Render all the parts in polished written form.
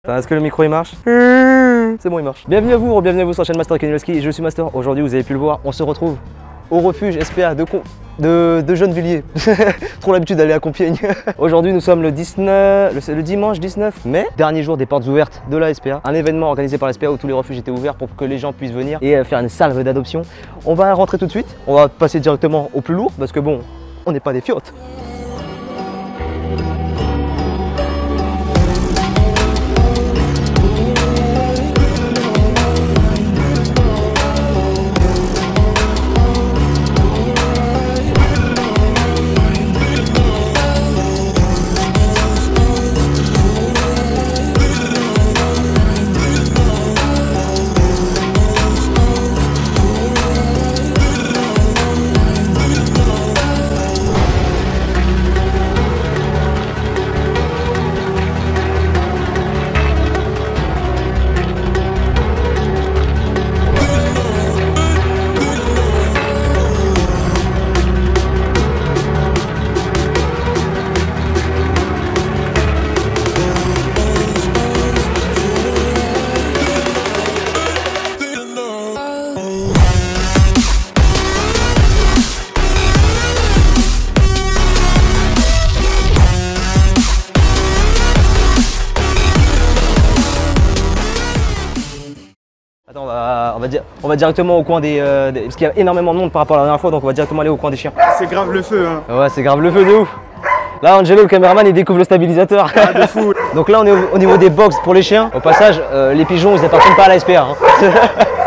Est-ce que le micro il marche? C'est bon, il marche. Bienvenue à vous sur la chaîne Master Kenilowski. Je suis Master. Aujourd'hui, vous avez pu le voir, on se retrouve au refuge SPA de Gennevilliers. Trop l'habitude d'aller à Compiègne. Aujourd'hui, nous sommes le dimanche 19 mai, dernier jour des portes ouvertes de la SPA. Un événement organisé par la SPA où tous les refuges étaient ouverts pour que les gens puissent venir et faire une salve d'adoption. On va rentrer tout de suite. On va passer directement au plus lourd parce que bon, on n'est pas des fiottes. On va directement au coin des parce qu'il y a énormément de monde par rapport à la dernière fois, donc on va directement aller au coin des chiens. C'est grave le feu, hein. Ouais, c'est grave le feu de ouf. Là, Angelo, le caméraman, il découvre le stabilisateur. Ah, de fou. Donc là, on est au niveau des box pour les chiens. Au passage, les pigeons, ils n'appartiennent pas à la SPA. Hein.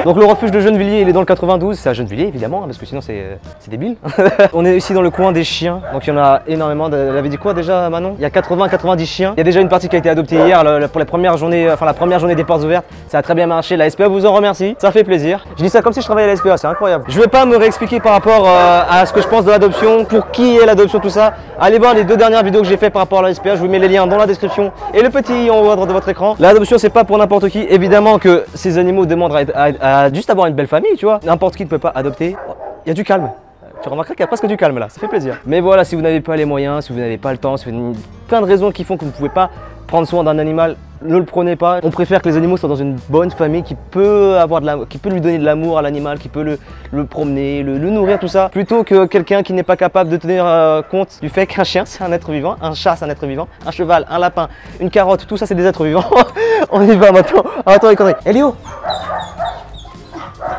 Donc le refuge de Gennevilliers, il est dans le 92. C'est à Gennevilliers, évidemment, hein, parce que sinon c'est débile. On est ici dans le coin des chiens. Donc il y en a énormément. Elle avait dit quoi déjà, Manon? Il y a 80-90 chiens. Il y a déjà une partie qui a été adoptée hier pour la première journée des portes ouvertes. Ça a très bien marché. La SPA vous en remercie. Ça fait plaisir. Je dis ça comme si je travaillais à la SPA, c'est incroyable. Je vais pas me réexpliquer par rapport à ce que je pense de l'adoption, pour qui est l'adoption, tout ça. Allez voir les deux dernières vidéos que j'ai fait par rapport à la SPA. Je vous mets les liens dans la description et le petit en haut à droite de votre écran. L'adoption, c'est pas pour n'importe qui. Évidemment que ces animaux demandent à juste avoir une belle famille, tu vois. N'importe qui ne peut pas adopter. Il y a du calme. Tu remarqueras qu'il y a presque du calme là, ça fait plaisir. Mais voilà, si vous n'avez pas les moyens, si vous n'avez pas le temps, si vous avez plein de raisons qui font que vous ne pouvez pas prendre soin d'un animal, ne le prenez pas. On préfère que les animaux soient dans une bonne famille qui peut lui donner de l'amour à l'animal, qui peut le promener, le nourrir, tout ça, plutôt que quelqu'un qui n'est pas capable de tenir compte du fait qu'un chien c'est un être vivant, un chat c'est un être vivant, un cheval, un lapin, une carotte, tout ça c'est des êtres vivants. On y va maintenant. Attends, Elio.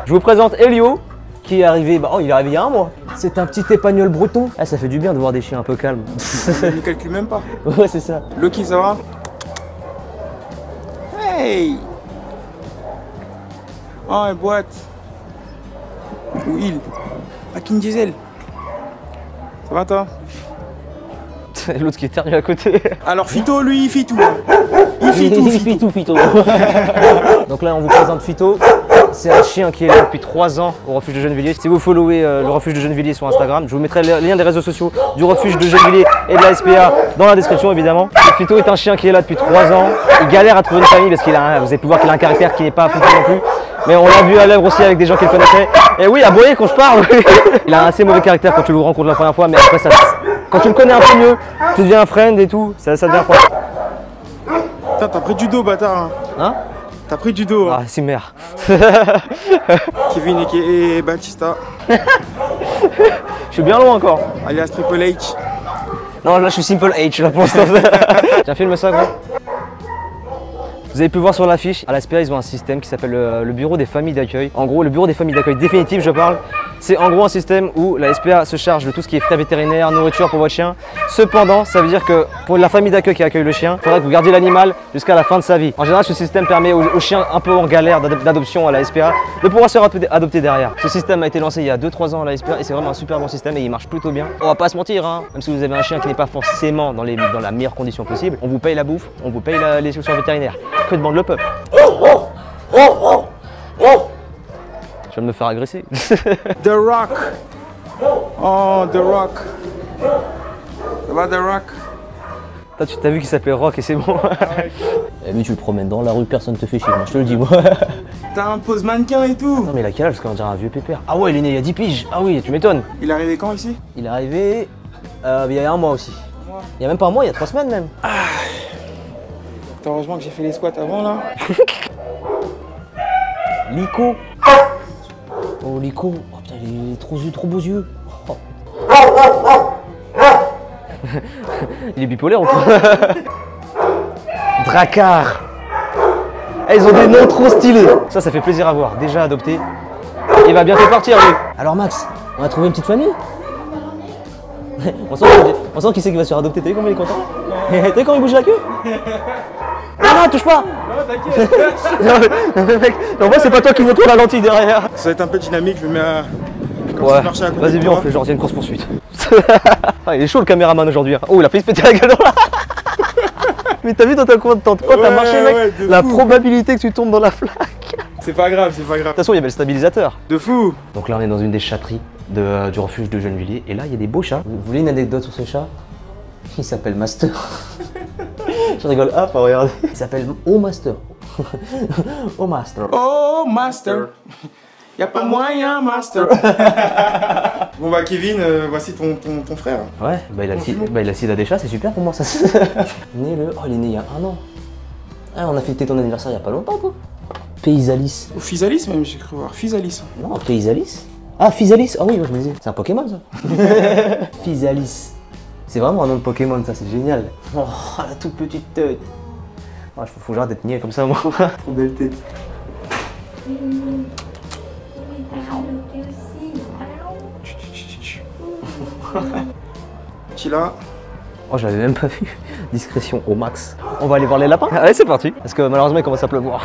Je vous présente Elio, qui est arrivé, il est arrivé il y a un mois. C'est un petit épagnol breton. Ah, ça fait du bien de voir des chiens un peu calmes. Il ne calcule même pas. Ouais, c'est ça. Loki, ça va? Hey! Oh, une boîte. Ou il. King Diesel. Ça va, toi? L'autre qui est terminé à côté. Alors, Fito, lui, il fit tout. Il fit tout, Fito. Donc là, on vous présente Fito. C'est un chien qui est là depuis 3 ans au refuge de Gennevilliers. Si vous followez le refuge de Gennevilliers sur Instagram, je vous mettrai le lien des réseaux sociaux du refuge de Gennevilliers et de la SPA dans la description évidemment. Et Fito est un chien qui est là depuis 3 ans. Il galère à trouver une famille parce vous avez pu voir qu'il a un caractère qui n'est pas foufou non plus. Mais on l'a vu à l'œuvre aussi avec des gens qu'il connaissait. Et oui, aboyer quand je parle. Il a un assez mauvais caractère quand tu le rencontres la première fois, mais après quand tu le connais un peu mieux, tu deviens un friend et tout, ça devient quoi. Putain, t'as pris du dos, bâtard. Hein? T'as pris du dos. Ah, c'est merde. Kevin et Batista. Je suis bien loin encore. Alias Triple H. Non, là je suis Simple H là pour l'instant. Tiens, filme ça, gros. Vous avez pu voir sur l'affiche, à la SPA ils ont un système qui s'appelle le bureau des familles d'accueil. En gros, le bureau des familles d'accueil définitif, je parle, c'est en gros un système où la SPA se charge de tout ce qui est frais vétérinaires, nourriture pour votre chien. Cependant, ça veut dire que pour la famille d'accueil qui accueille le chien, il faudrait que vous gardiez l'animal jusqu'à la fin de sa vie. En général, ce système permet aux chiens un peu en galère d'adoption à la SPA de pouvoir se faire adopter derrière. Ce système a été lancé il y a 2-3 ans à la SPA et c'est vraiment un super bon système et il marche plutôt bien. On va pas se mentir, hein, même si vous avez un chien qui n'est pas forcément dans la meilleure condition possible, on vous paye la bouffe, on vous paye les soins vétérinaires. Que demande le peuple? Je viens de me faire agresser. The Rock. Oh, The Rock. Ça va, The Rock? Toi, tu t'as vu qu'il s'appelait Rock et c'est bon. Et lui, tu le promènes dans la rue, personne te fait chier, moi je te le dis, moi. T'as un pose mannequin et tout. Non, mais il a quel âge? Parce qu'on dirait un vieux pépère. Ah ouais, il est né il y a 10 piges. Ah oui, tu m'étonnes. Il est arrivé quand ici? Il est arrivé il y a un mois aussi. Il y a même pas un mois, il y a 3 semaines même. Heureusement que j'ai fait les squats avant là. Lico. Oh Lico. Oh putain, il est trop beaux yeux. Oh. Il est bipolaire ou quoi? Drakkar. Eh, ils ont des noms trop stylés. Ça fait plaisir à voir. Déjà adopté. Il va bientôt partir lui. Alors Max, on a trouvé une petite famille. On sent qui c'est qui va se faire adopter. T'as vu comment il est content? T'as vu comment il bouge la queue? Non, touche pas. Non, t'inquiète. Mec, en vrai c'est pas toi qui me tourne la lentille derrière. Ça va être un peu dynamique, je me mets à... Ouais, vas-y viens, on fait genre, il y a une course poursuite. Ah, il est chaud le caméraman aujourd'hui. Hein. Oh, il a failli se péter la gueule. Mais t'as vu dans ta quand t'as marché, mec, la probabilité que tu tombes dans la flaque. C'est pas grave, c'est pas grave. De toute façon, il y avait le stabilisateur. De fou. Donc là, on est dans une des chatteries du refuge de Gennevilliers. Et là, il y a des beaux chats. Vous voulez une anecdote sur ce chat? Il s'appelle Master. Je rigole. Ah, pas regarder. Il s'appelle Oh Master. Oh Master. Oh Master. Y'a pas moyen, Master. Bon bah Kevin, voici ton frère. Ouais, bah il a le sida des chats, c'est super pour moi ça. Né le... Oh, il est né il y a 1 an. Ah, on a fêté ton anniversaire il y a pas longtemps quoi. Paysalis. Ou Physalis même, j'ai cru voir. Physalis. Non, Paysalis. Ah, Physalis. Ah oui, je me disais. C'est un Pokémon ça. Physalis. C'est vraiment un nom de Pokémon ça, c'est génial. Oh, la toute petite tête. Oh, faut que j'arrête d'être niais comme ça moi. Trop belle tête. Là. Oh, je l'avais même pas vu. Discrétion au max. On va aller voir les lapins. Allez, c'est parti. Parce que malheureusement, il commence à pleuvoir.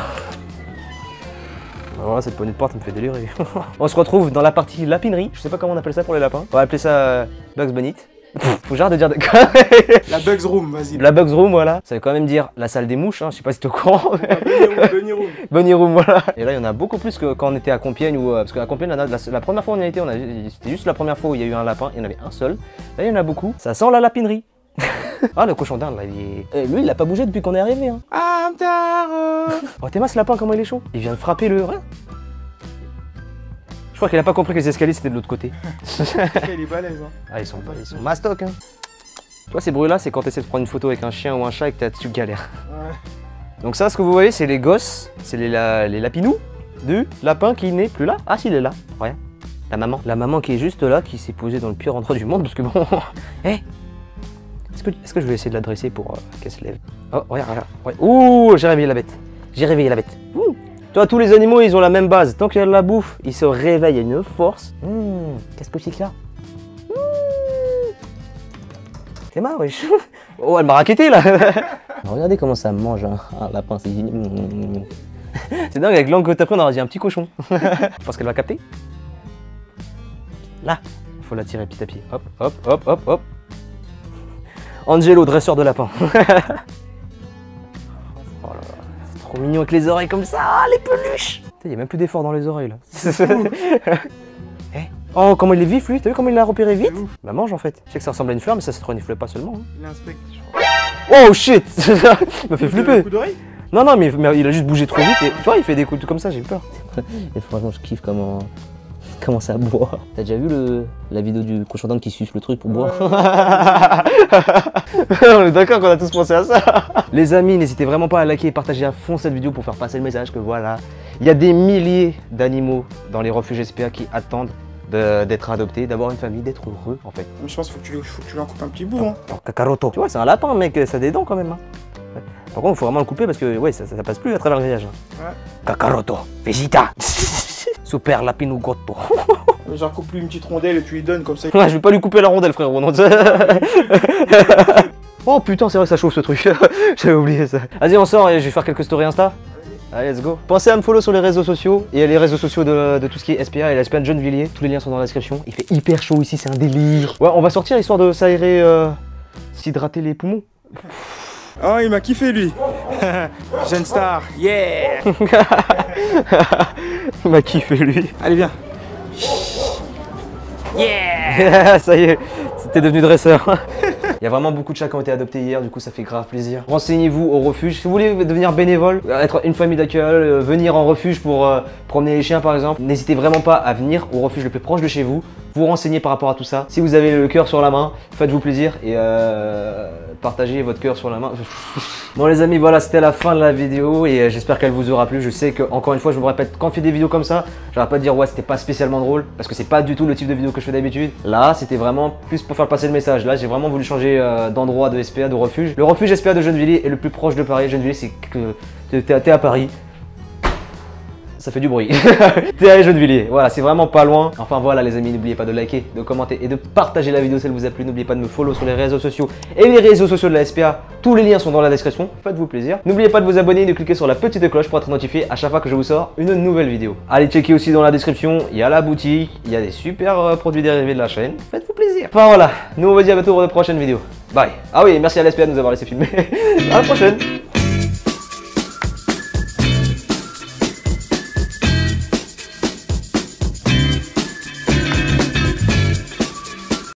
Alors là, cette poignée de porte me fait délirer. On se retrouve dans la partie lapinerie. Je sais pas comment on appelle ça pour les lapins. On va appeler ça Bugs Bunny. Faut genre de dire de... La Bugs Room, vas-y. La Bugs Room, voilà. Ça veut quand même dire la salle des mouches, hein. Je sais pas si t'es au courant. Bunny Room. Bunny Room, voilà. Et là, il y en a beaucoup plus que quand on était à Compiègne. Parce qu'à Compiègne, la première fois où on y a été, c'était juste la première fois où il y a eu un lapin. Il y en avait un seul. Là, il y en a beaucoup. Ça sent la lapinerie. Ah, le cochon d'Inde, là, il est... lui, il a pas bougé depuis qu'on est arrivé. Hein. Oh, t'es ce lapin, comment il est chaud. Il vient de frapper le... Ouais. Je crois qu'il a pas compris que les escaliers c'était de l'autre côté. Il est balèze. Hein. Ah, ils sont mastoc. Hein. Toi, ces bruits là, c'est quand tu essaies de prendre une photo avec un chien ou un chat et que tu galères. Ouais. Donc, ça, ce que vous voyez, c'est les gosses, c'est les lapinous du lapin qui n'est plus là. Ah, si, il est là. Regarde. La maman. La maman qui est juste là, qui s'est posée dans le pire endroit du monde parce que bon. Hé, est-ce que je vais essayer de l'adresser pour qu'elle se lève? Oh, regarde. Ouh, j'ai réveillé la bête. Ouh. Toi, tous les animaux, ils ont la même base. Tant qu'il y a de la bouffe, ils se réveillent à une force. Qu'est-ce que c'est que ça? C'est marrant, wesh. Oh, elle m'a raquetté, là. Regardez comment ça mange, hein. Un lapin, c'est génial. C'est dingue, avec l'angle que t'as pris, on aurait dit un petit cochon. Je pense qu'elle va capter. Là, il faut la tirer petit à petit. Hop. Angelo, dresseur de lapin. Trop mignon avec les oreilles comme ça, les peluches. Il n'y a même plus d'effort dans les oreilles là. Oh, comment il est vif lui, t'as vu comment il l'a repéré vite? Bah mange en fait. Je sais que ça ressemble à une fleur mais ça se renifle pas seulement. Hein. Il inspecte, je crois. Oh shit. Il m'a fait flipper. Non, mais il a juste bougé trop vite et tu vois, il fait des coups comme ça, j'ai eu peur. Et franchement, je kiffe comment ça boit. T'as déjà vu la vidéo du cochon d'Inde qui suce le truc pour boire? On est d'accord qu'on a tous pensé à ça. Les amis, n'hésitez vraiment pas à liker et partager à fond cette vidéo pour faire passer le message que voilà, il y a des milliers d'animaux dans les refuges SPA qui attendent d'être adoptés, d'avoir une famille, d'être heureux en fait. Mais je pense qu'il faut que tu lui en coupes un petit bout. Hein. Kakaroto. Tu vois, c'est un lapin mec, ça a des dents quand même. Hein. Par contre, il faut vraiment le couper parce que ouais, ça passe plus à travers le grillage. Ouais. Kakaroto, Vegeta. Super lapino gotto. Genre coupe-lui une petite rondelle et tu lui donnes comme ça. Ouais, je vais pas lui couper la rondelle frérot. Non. Oh putain, c'est vrai que ça chauffe ce truc. J'avais oublié ça. Vas-y, on sort et je vais faire quelques stories Insta. Allez, let's go. Pensez à me follow sur les réseaux sociaux et les réseaux sociaux de tout ce qui est SPA et la SPA de Gennevilliers. Tous les liens sont dans la description. Il fait hyper chaud ici, c'est un délire. Ouais, on va sortir histoire de s'aérer, s'hydrater les poumons. Oh, il m'a kiffé lui. Jeune star, yeah. Il m'a kiffé lui. Allez, viens. Yeah. Ça y est, c'était devenu dresseur. Il y a vraiment beaucoup de chats qui ont été adoptés hier, du coup ça fait grave plaisir. Renseignez-vous au refuge. Si vous voulez devenir bénévole, être une famille d'accueil, venir en refuge pour promener les chiens par exemple, n'hésitez vraiment pas à venir au refuge le plus proche de chez vous. vous renseigner par rapport à tout ça. Si vous avez le cœur sur la main, faites-vous plaisir et partagez votre cœur sur la main. Bon les amis, voilà, c'était la fin de la vidéo et j'espère qu'elle vous aura plu. Je sais que, encore une fois, je me répète, quand je fais des vidéos comme ça, j'arrête pas de dire ouais, c'était pas spécialement drôle parce que c'est pas du tout le type de vidéo que je fais d'habitude. Là, c'était vraiment plus pour faire passer le message. Là, j'ai vraiment voulu changer d'endroit de SPA, de refuge. Le refuge SPA de Gennevilliers est le plus proche de Paris. Gennevilliers, c'est que t'es à Paris. Ça fait du bruit. T'es à Gennevilliers, voilà, c'est vraiment pas loin. Enfin voilà les amis, n'oubliez pas de liker, de commenter et de partager la vidéo si elle vous a plu. N'oubliez pas de me follow sur les réseaux sociaux et les réseaux sociaux de la SPA. Tous les liens sont dans la description, faites-vous plaisir. N'oubliez pas de vous abonner et de cliquer sur la petite cloche pour être notifié à chaque fois que je vous sors une nouvelle vidéo. Allez checker aussi dans la description, il y a la boutique, il y a des super produits dérivés de la chaîne. Faites-vous plaisir. Enfin voilà, nous on vous dit à bientôt pour de prochaines vidéos. Bye. Ah oui, merci à la SPA de nous avoir laissé filmer. À la prochaine.